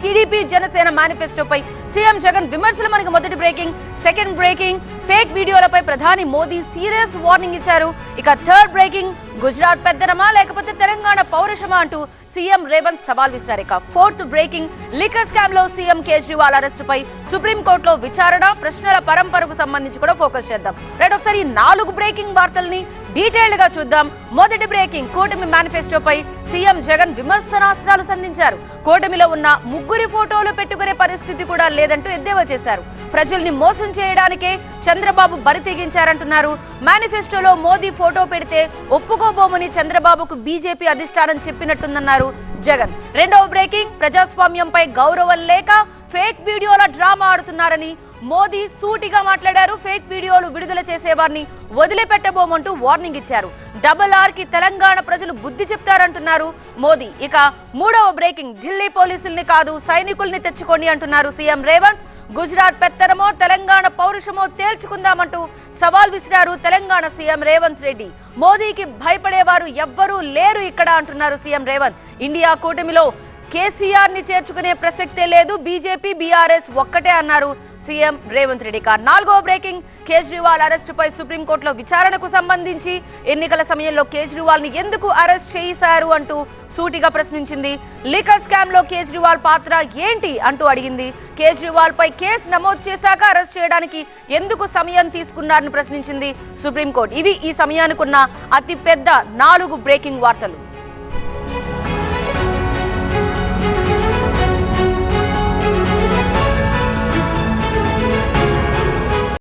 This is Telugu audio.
టీడీపీ జనసేన మేనిఫెస్టోపై సీఎం జగన్ విమర్శలు. మనకు మొదటి బ్రేకింగ్. సెకండ్ బ్రేకింగ్, ఫేక్ వీడియోలపై ప్రధాని మోదీ సీరియస్ వార్నింగ్ ఇచ్చారు. ఇక థర్డ్ బ్రేకింగ్, గుజరాత్ పెద్దనమా లేకపోతే తెలంగాణ పౌరుషమా అంటూ సీఎం రేవంత్ సవాల్ విసిరారు. ఇక ఫోర్త్ బ్రేకింగ్, లిక్కర్ స్కామ్ లో సీఎం కేజ్రీవాల్ అరెస్టుపై సుప్రీంకోర్టులో విచారణ, ప్రశ్నల పరంపరకు సంబంధించి కూడా ఫోకస్ చేద్దాం. రైట్, ఒకసారి 4 బ్రేకింగ్ వార్తల్ని డీటెయిల్డ్ గా చూద్దాం. మొదటి బ్రేకింగ్, కూటమి మేనిఫెస్టోపై సీఎం జగన్ విమర్శనాస్త్రాలు సంధించారు. కూటమిలో ఉన్న 3 ఫోటోలు పెట్టుకునే పరిస్థితి కూడా లేదంటూ ఎద్దేవా చేశారు. ప్రజల్ని మోసం చేయడానికే చంద్రబాబు బరి తెగించారంటున్నారు. మేనిఫెస్టోలో మోదీ ఫోటో పెడితే ఒప్పుకోబోమని చంద్రబాబుకు బీజేపీ అధిష్టానం చెప్పినట్టుందన్నారు జగన్. రెండవ బ్రేకింగ్, ప్రజాస్వామ్యంపై గౌరవం లేక ఫేక్ వీడియోల డ్రామా ఆడుతున్నారని మోదీ సూటిగా మాట్లాడారు. ఫేక్ వీడియోలు విడుదల చేసేవారిని వదిలిపెట్టబోమంటూ వార్నింగ్ ఇచ్చారు. RR కి తెలంగాణ ప్రజలు బుద్ధి చెప్తారంటున్నారు మోదీ. ఇక మూడవ బ్రేకింగ్, ఢిల్లీ పోలీసుల్ని కాదు సైనికుల్ని తెచ్చుకోండి అంటున్నారు సీఎం రేవంత్. గుజరాత్ పెత్తనమో తెలంగాణ పౌరుషమో తేల్చుకుందామంటూ సవాల్ విసిరారు తెలంగాణ సీఎం రేవంత్ రెడ్డి. మోదీకి భయపడేవారు ఎవ్వరూ లేరు ఇక్కడ అంటున్నారు సీఎం రేవంత్. ఇండియా కూటమిలో కేసీఆర్ ని చేర్చుకునే ప్రసక్తే లేదు, బీజేపీ బీఆర్ఎస్ ఒక్కటే అన్నారు సీఎం రేవంత్ రెడ్డి. నాలుగో బ్రేకింగ్, కేజ్రీవాల్ అరెస్టుపై సుప్రీంకోర్టులో విచారణకు సంబంధించి ఎన్నికల సమయంలో కేజ్రీవాల్ ని ఎందుకు అరెస్ట్ చేశారు అంటూ సూటిగా ప్రశ్నించింది. లిక్కర్ స్కామ్ లో కేజ్రీవాల్ పాత్ర ఏంటి అంటూ అడిగింది. కేజ్రీవాల్ పై కేసు నమోదు చేశాక అరెస్ట్ చేయడానికి ఎందుకు సమయం తీసుకున్నారని ప్రశ్నించింది సుప్రీంకోర్టు. ఇవి ఈ సమయానికున్న అతి పెద్ద 4 బ్రేకింగ్ వార్తలు.